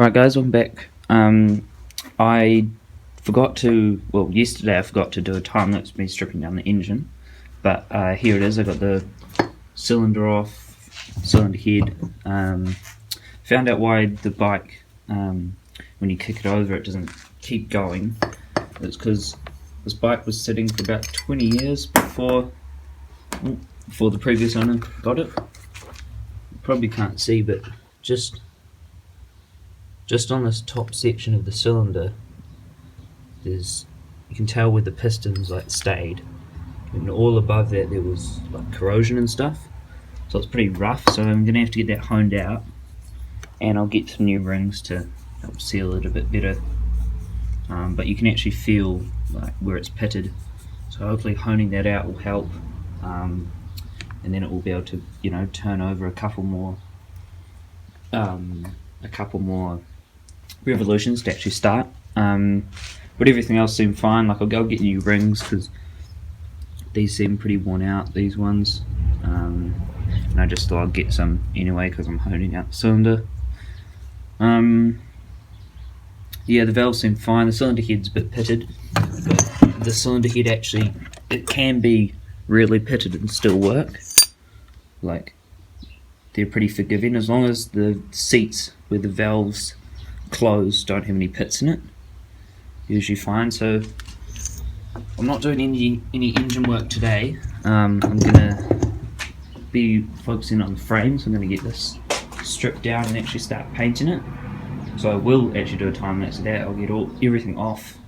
Right guys, welcome back. I forgot to, yesterday I forgot to do a time lapse of me stripping down the engine, but here it is. I got the cylinder off, cylinder head. Found out why the bike, when you kick it over, it doesn't keep going. It's because this bike was sitting for about 20 years before the previous owner got it. You probably can't see, but just on this top section of the cylinder, you can tell where the pistons stayed, and all above that there was corrosion and stuff, so it's pretty rough. So I'm gonna have to get that honed out, and I'll get some new rings to help seal it a bit better. But you can actually feel where it's pitted, so hopefully honing that out will help, and then it will be able to turn over a couple more revolutions to actually start. But everything else seemed fine. I'll go get new rings because these seem pretty worn out, these ones, and I just thought I'd get some anyway because I'm honing out the cylinder. Yeah, the valves seem fine. The cylinder head's a bit pitted, but the cylinder head actually, it can be really pitted and still work. They're pretty forgiving as long as the seats where the valves close don't have any pits in it. Usually fine. So I'm not doing any engine work today. I'm gonna be focusing on the frame, so I'm gonna get this stripped down and actually start painting it. So I will actually do a time lapse of that. I'll get everything off.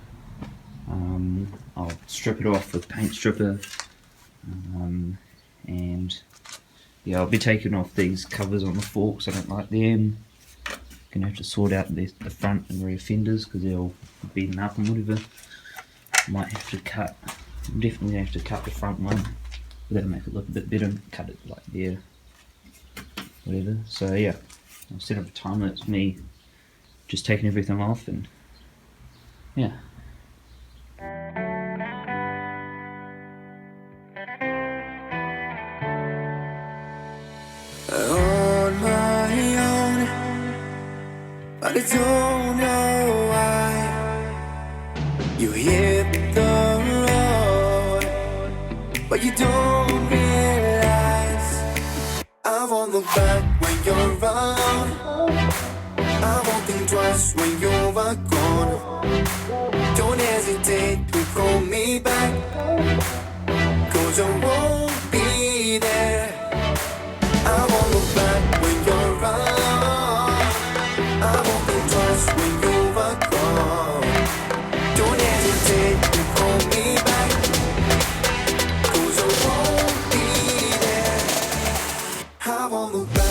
I'll strip it off with paint stripper, and yeah, I'll be taking off these covers on the forks. I don't like them. Gonna have to sort out the front and rear fenders because they're all beaten up and whatever. Might have to cut. I'm definitely gonna have to cut the front one, but that'll make it look a bit better. Cut it there, whatever. So yeah, I'll set up a time lapse me just taking everything off, and yeah. On my own, but I don't know why you hit the road, but you don't realize I won't look back when you're around. I won't think twice when you're gone. Don't hesitate to call me back, 'cause I won't be there. I won't look back when you're around. I won't think twice when you're gone. Don't hesitate to call me back, 'cause I won't be there. I won't look back.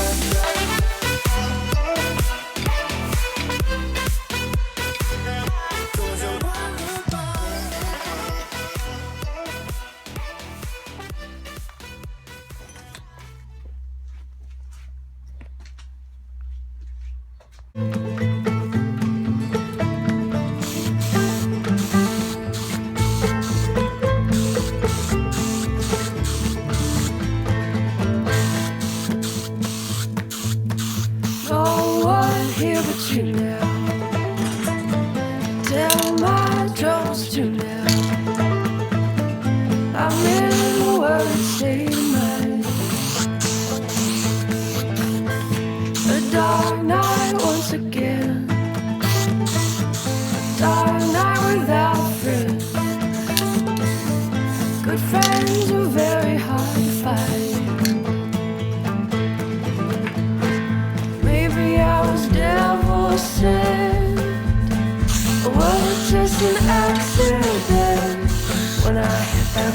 'Cause I won't look back. No one here but you now. Tell my troubles to now. I'm in a worried state of mind. A dark night once again. Dark night without friends. Good friends are very hard to find. Maybe I was devil sent, or was it just an accident when I hit that